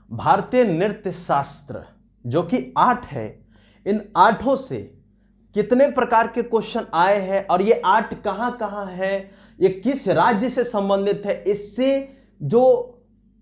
भारतीय नृत्य शास्त्र जो कि 8 है, इन 8 से कितने प्रकार के क्वेश्चन आए हैं और ये 8 कहां कहां है, ये किस राज्य से संबंधित है, इससे जो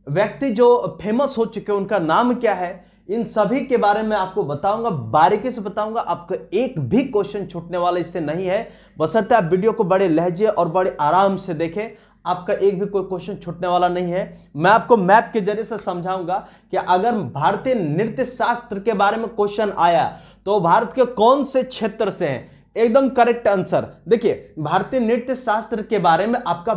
व्यक्ति जो फेमस हो चुके हैं उनका नाम क्या है, इन सभी के बारे में आपको बताऊंगा, बारीकी से बताऊंगा। आपका एक भी क्वेश्चन छूटने वाला इससे नहीं है, बशर्ते आप वीडियो को बड़े लहजे और बड़े आराम से देखें, आपका एक भी कोई क्वेश्चन छूटने वाला नहीं है। मैं आपको मैप के जरिए से समझाऊंगा कि अगर भारतीय नृत्य शास्त्र के बारे में क्वेश्चन आया तो भारत के कौन से क्षेत्र से हैं, एकदम करेक्ट आंसर। देखिए, भारतीय नृत्य शास्त्र के बारे में आपका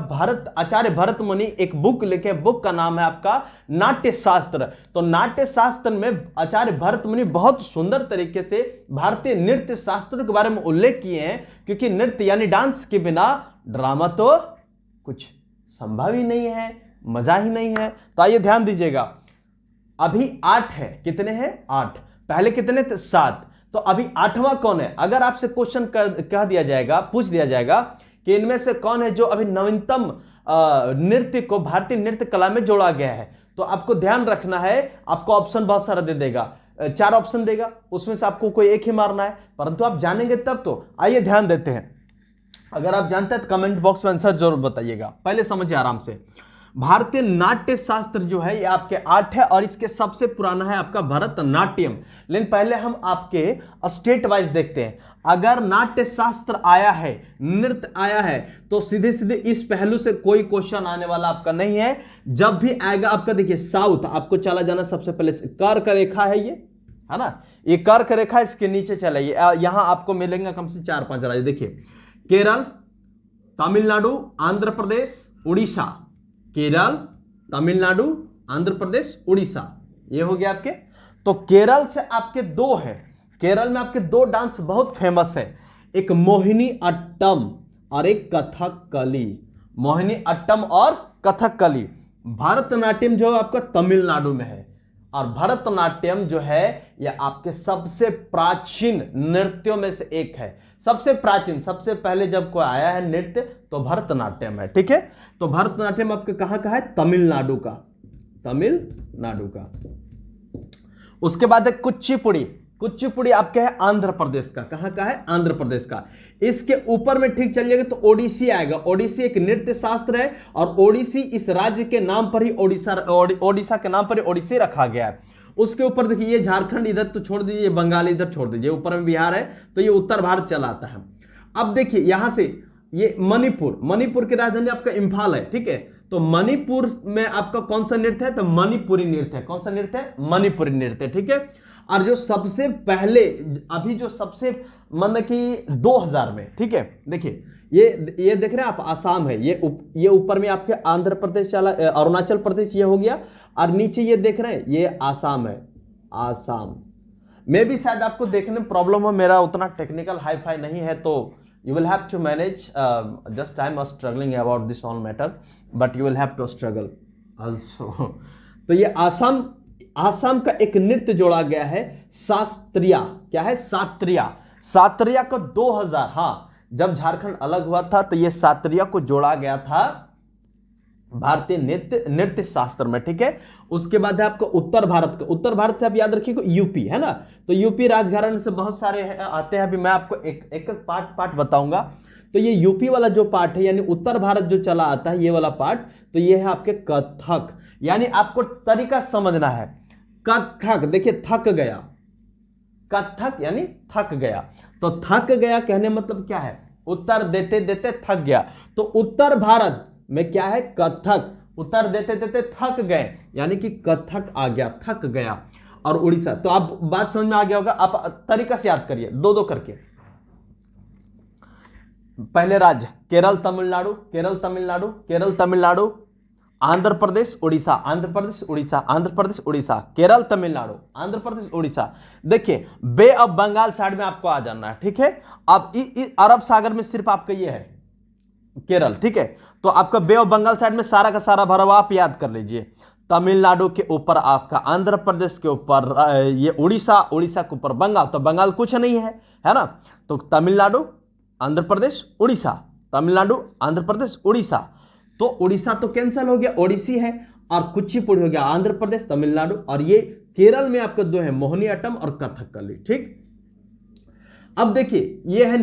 आचार्य भरत मुनि एक बुक लिखे, बुक का नाम है आपका नाट्य शास्त्र। तो नाट्य शास्त्र में आचार्य भरत मुनि बहुत सुंदर तरीके से भारतीय नृत्य शास्त्र के बारे में उल्लेख किए हैं, क्योंकि नृत्य यानी डांस के बिना ड्रामा तो कुछ संभव ही नहीं है, मजा ही नहीं है। तो आइए ध्यान दीजिएगा, अभी 8 है, कितने हैं 8, पहले कितने थे 7, तो अभी 8वां कौन है। अगर आपसे क्वेश्चन कह दिया जाएगा, पूछ दिया जाएगा कि इनमें से कौन है जो अभी नवीनतम नृत्य को भारतीय नृत्य कला में जोड़ा गया है, तो आपको ध्यान रखना है, आपको ऑप्शन बहुत सारा दे देगा, 4 ऑप्शन देगा, उसमें से आपको कोई एक ही मारना है, परंतु आप जानेंगे तब तो। आइए ध्यान देते हैं, अगर आप जानते हैं तो कमेंट बॉक्स में आंसर जरूर बताइएगा। पहले समझिए आराम से, भारतीय नाट्य शास्त्र जो है ये आपके 8 है और इसके सबसे पुराना है आपका भरतनाट्यम। लेकिन पहले हम आपके स्टेट वाइज देखते हैं। अगर नाट्य शास्त्र आया है, नृत्य आया है, तो सीधे सीधे इस पहलू से कोई क्वेश्चन आने वाला आपका नहीं है। जब भी आएगा आपका, देखिए साउथ आपको चला जाना सबसे पहले, कर्क रेखा है ये, है ना, ये कर्क रेखा, इसके नीचे चलाइए, यहां आपको मिलेंगे कम से 4-5 राज्य। देखिए, केरल, तमिलनाडु, आंध्र प्रदेश, उड़ीसा, केरल, तमिलनाडु, आंध्र प्रदेश, उड़ीसा, ये हो गया आपके। तो केरल से आपके 2 है, केरल में आपके 2 डांस बहुत फेमस है, एक मोहिनी अट्टम और एक कथकली। मोहिनी अट्टम और कथकली। भरतनाट्यम जो आपका तमिलनाडु में है, और भरतनाट्यम जो है यह आपके सबसे प्राचीन नृत्यों में से एक है। सबसे प्राचीन, सबसे पहले जब कोई आया है नृत्य तो भरतनाट्यम है, ठीक है। तो भरतनाट्यम आपके कहां का है, तमिलनाडु का, तमिलनाडु का। उसके बाद है कुचिपुड़ी, कुचिपुड़ी आपके है आंध्र प्रदेश का। कहां का है, आंध्र प्रदेश का। इसके ऊपर में ठीक चलिएगा तो ओडिसी आएगा। ओडिसी एक नृत्य शास्त्र है और ओडिसी इस राज्य के नाम पर ही ओडिशा के नाम पर ही ओडिसी रखा गया है। उसके ऊपर देखिए, ये झारखंड इधर तो छोड़ दीजिए, ये बंगाल इधर छोड़ दीजिए, ऊपर में बिहार है, तो ये उत्तर भारत चला आता है। अब देखिए यहां से ये मणिपुर, मणिपुर की राजधानी आपका इम्फाल है, ठीक है। तो मणिपुर में आपका कौन सा नृत्य है, तो मणिपुरी नृत्य है। कौन सा नृत्य है, मणिपुरी नृत्य, ठीक है। और जो सबसे पहले अभी जो सबसे मतलब कि 2000 में, ठीक है, देखिए ये देख रहे हैं आप, आसाम है, ये ऊपर में आपके आंध्र प्रदेश चला, अरुणाचल प्रदेश ये हो गया, और नीचे ये देख रहे हैं ये आसाम है। आसाम में भी शायद आपको देखने में प्रॉब्लम हो, मेरा उतना टेक्निकल हाई फाई नहीं है, तो you will have to manage, just I am struggling about this all matter, but you will have to struggle also। तो ये आसाम का एक नृत्य जोड़ा गया है, शास्त्रीय। क्या है, शास्त्रीय। शास्त्रीय को 2000, हाँ, जब झारखंड अलग हुआ था तो ये शास्त्रीय को जोड़ा गया था भारतीय नृत्य शास्त्र में, ठीक है। उसके बाद है आपको उत्तर भारत का। उत्तर भारत से आप याद रखिए यूपी, है ना, तो यूपी राजघराने से बहुत सारे आते हैं। अभी मैं आपको एक पार्ट बताऊंगा। तो ये यूपी वाला जो पार्ट है, यानी उत्तर भारत जो चला आता है, ये वाला पार्ट, तो ये है आपके कथक। यानी आपको तरीका समझना है, कथक, देखिए थक गया, कथक यानी थक गया। तो थक गया कहने मतलब क्या है, उत्तर देते देते थक गया। तो उत्तर भारत में क्या है, कथक, उत्तर देते देते थक गए, यानी कि कथक आ गया, थक गया। और उड़ीसा, तो आप बात समझ में आ गया होगा। आप तरीका से याद करिए, 2-2 करके। पहले राज्य केरल तमिलनाडु, केरल तमिलनाडु, केरल तमिलनाडु, आंध्र प्रदेश उड़ीसा, आंध्र प्रदेश उड़ीसा, आंध्र प्रदेश उड़ीसा, केरल तमिलनाडु, आंध्र प्रदेश उड़ीसा। देखिए बे ऑफ बंगाल साइड में आपको आ जाना है, ठीक है। अब अरब सागर में सिर्फ आपका ये है केरल, ठीक है। तो आपका बे ऑफ बंगाल साइड में सारा का सारा भरा हुआ आप याद कर लीजिए। तमिलनाडु के ऊपर आपका आंध्र प्रदेश के ऊपर ये उड़ीसा, उड़ीसा के ऊपर बंगाल, तो बंगाल कुछ नहीं है ना। तो तमिलनाडु, आंध्र प्रदेश, उड़ीसा, तमिलनाडु, आंध्र प्रदेश, उड़ीसा। तो उड़ीसा तो कैंसिल हो गया, ओडिसी है। और कुचिपुड़ी हो गया आंध्र प्रदेश तमिलनाडु, और ये केरल में आपका दो है, मोहिनीअट्टम और कथकली। ठीक, अब देखिए ये है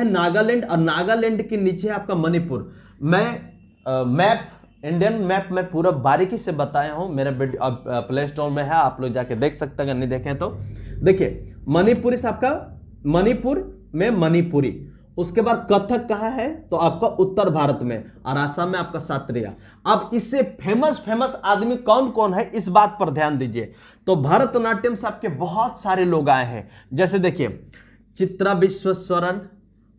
नागालैंड, और नागालैंड के नीचे आपका मणिपुर। मैं इंडियन मैप में पूरा बारीकी से बताया हूं, मेरे प्ले स्टोर में है, आप लोग जाके देख सकते हैं अगर नहीं देखें तो। देखिए मणिपुरी से आपका मणिपुर में मणिपुरी, उसके बाद कथक कहाँ है तो आपका उत्तर भारत में, और आसाम में आपका सत्रिया। अब इससे फेमस आदमी कौन कौन है इस बात पर ध्यान दीजिए। तो भरतनाट्यम से आपके बहुत सारे लोग आए हैं, जैसे देखिए चित्रा विश्वेश्वरन,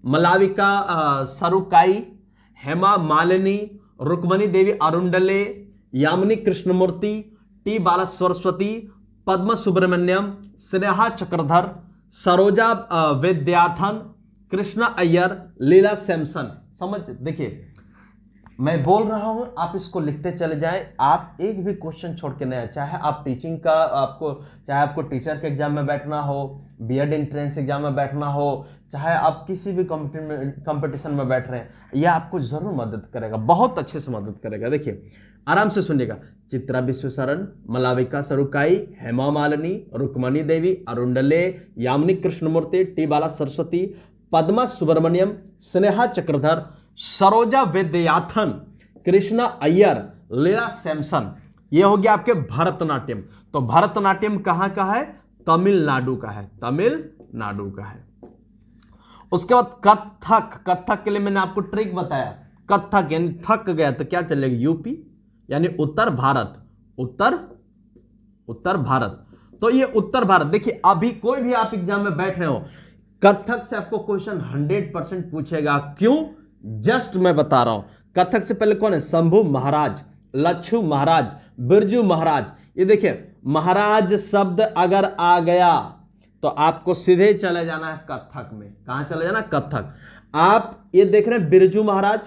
मलाविका सरुकाई, हेमा मालिनी, रुक्मणी देवी अरुंडले, यामिनी कृष्णमूर्ति, टी बाला सरस्वती, पद्म सुब्रमण्यम, स्नेहा चक्रधर, सरोजा वैद्यनाथन, कृष्णा अय्यर, लीला सैमसन। समझ, देखिए मैं बोल रहा हूं, आप इसको लिखते चले जाएं, आप एक भी क्वेश्चन छोड़ के नहीं, चाहे आप टीचिंग का चाहे आपको टीचर के एग्जाम में बैठना हो, बीएड एंट्रेंस एग्जाम में बैठना हो, चाहे आप किसी भी कंपटीशन में बैठ रहे हैं, यह आपको जरूर मदद करेगा, बहुत अच्छे से मदद करेगा। देखिए आराम से सुनिएगा। चित्रा विश्वेश्वरन, मलाविका सरुकाई, हेमा मालिनी, रुक्मणी देवी अरुंडले, यामिनी कृष्णमूर्ति, टी बाला सरस्वती, पद्मा सुब्रमण्यम, स्नेहा चक्रधर, सरोजा वैद्यनाथन, कृष्णा अय्यर, लीला सैमसन, ये हो गया आपके भरतनाट्यम। तो भरतनाट्यम कहां का है? तमिलनाडु का है, तमिलनाडु का है। उसके बाद कथक के लिए मैंने आपको ट्रिक बताया, कथक यानी थक गया तो क्या चलेगा? यूपी यानी उत्तर भारत, उत्तर भारत। तो ये उत्तर भारत, देखिए अभी कोई भी आप एग्जाम में बैठ रहे हो, कथक से आपको क्वेश्चन 100% पूछेगा। क्यों? जस्ट मैं बता रहा हूं। कथक से पहले कौन है? शंभू महाराज, लच्छू महाराज, बिरजू महाराज। ये देखिए महाराज शब्द अगर आ गया तो आपको सीधे चले जाना है कथक में। कहां चले जाना? कथक। आप ये देख रहे हैं बिरजू महाराज,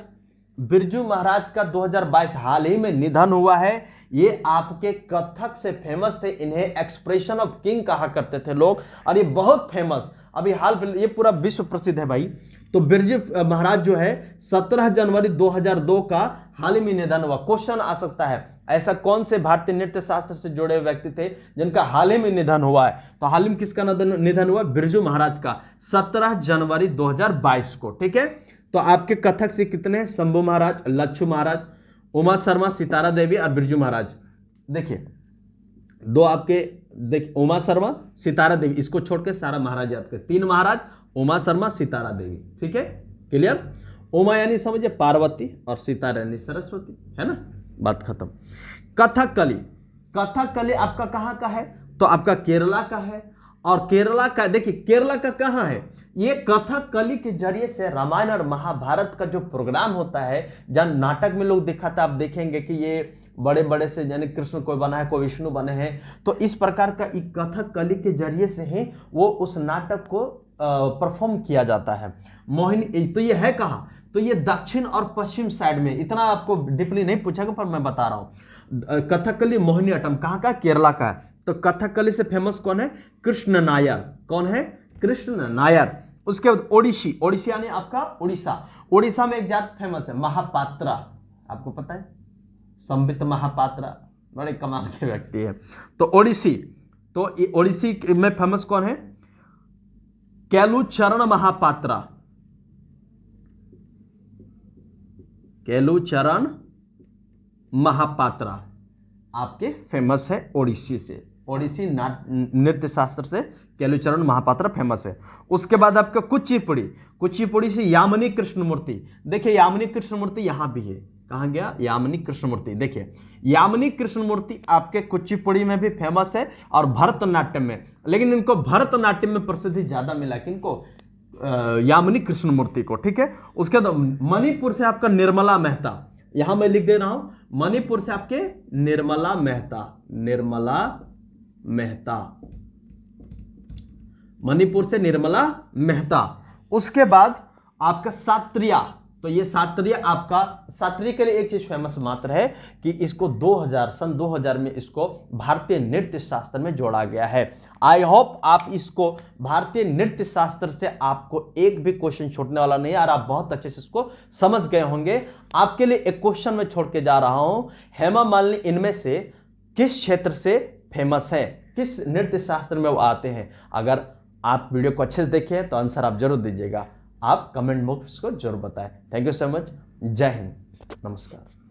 बिरजू महाराज का 2022 हाल ही में निधन हुआ है। ये आपके कथक से फेमस थे, इन्हें एक्सप्रेशन ऑफ किंग कहा करते थे लोग, और ये बहुत फेमस, अभी हाल फिलहाल ये पूरा विश्व प्रसिद्ध है भाई। तो बिरजू महाराज जो है 17 जनवरी 2002 का हाल ही में निधन हुआ। क्वेश्चन आ सकता है ऐसा कौन से भारतीय नृत्य शास्त्र से जुड़े व्यक्ति थे जिनका हाल ही में निधन हुआ है? तो हाल ही में किसका निधन हुआ? बिरजू महाराज का, 17 जनवरी 2022 को। ठीक है, तो आपके कथक से कितने हैं? शंभू महाराज, लच्छू महाराज, उमा शर्मा, सितारा देवी और बिरजू महाराज। देखिए दो आपके उमा शर्मा, सितारा देवी, इसको छोड़ के सारा महाराज याद करें। 3 महाराज, उमा शर्मा, सितारा देवी। ठीक है, क्लियर? उमा यानी समझिए पार्वती और सितारा यानी सरस्वती, है ना, बात खत्म। कथकली, कथकली आपका कहां का है? तो आपका केरला का है। और केरला का, देखिए केरला का कहां है? ये कथकली के जरिए से रामायण और महाभारत का जो प्रोग्राम होता है, जहां नाटक में लोग दिखाता, आप देखेंगे कि ये बड़े बड़े से यानी कृष्ण कोई बना है, कोई विष्णु बने हैं, तो इस प्रकार का कथकली के जरिए से ही वो उस नाटक को परफॉर्म किया जाता है। मोहिनी, तो ये है कहां? तो ये दक्षिण और पश्चिम साइड में, इतना आपको डीपली नहीं पूछेगा पर मैं बता रहा हूं। कथकली मोहिनीअट्टम कहां का? केरला का है। तो कथकली से फेमस कौन है? कृष्ण नायर। कौन है? कृष्ण नायर। उसके बाद ओडिसी, ओडिसी यानी आपका उड़ीसा। उड़ीसा में एक जात फेमस है, महापात्रा, आपको पता है, संबित महापात्रा, बड़े कमाल के व्यक्ति है। तो ओडिसी, तो ओडिसी में फेमस कौन है? केलुचरण महापात्रा, केलुचरण महापात्रा आपके फेमस है ओडिसी से, ओडिसी नृत्य शास्त्र से केलुचरण महापात्रा फेमस है। उसके बाद आपका कुचिपुड़ी, कुचिपुड़ी से यामिनी कृष्णमूर्ति। देखिए यामिनी कृष्णमूर्ति यहां भी है, कहां गया? यामिनी कृष्णमूर्ति। देखिए यामिनी कृष्णमूर्ति आपके कुचिपुड़ी में भी फेमस है और भरतनाट्यम में, लेकिन इनको भरतनाट्यम में प्रसिद्धि ज्यादा मिला, किनको? यामिनी कृष्णमूर्ति को। ठीक है, उसके बाद मणिपुर से आपका निर्मला मेहता, यहां मैं लिख दे रहा हूं, मणिपुर से आपके निर्मला मेहता, निर्मला मेहता, मणिपुर से निर्मला मेहता। उसके बाद आपका सत्रिया, तो ये शास्त्रीय आपका, शास्त्रीय के लिए एक चीज फेमस मात्र है कि इसको सन 2000 में इसको भारतीय नृत्य शास्त्र में जोड़ा गया है। आई होप आप इसको भारतीय नृत्य शास्त्र से आपको एक भी क्वेश्चन छूटने वाला नहीं है और आप बहुत अच्छे से इसको समझ गए होंगे। आपके लिए एक क्वेश्चन मैं छोड़ के जा रहा हूं, हेमा मालिनी इनमें से किस क्षेत्र से फेमस है, किस नृत्य शास्त्र में वो आते हैं? अगर आप वीडियो को अच्छे से देखें तो आंसर आप जरूर दीजिएगा, आप कमेंट बॉक्स को जरूर बताएं। थैंक यू सो मच, जय हिंद, नमस्कार।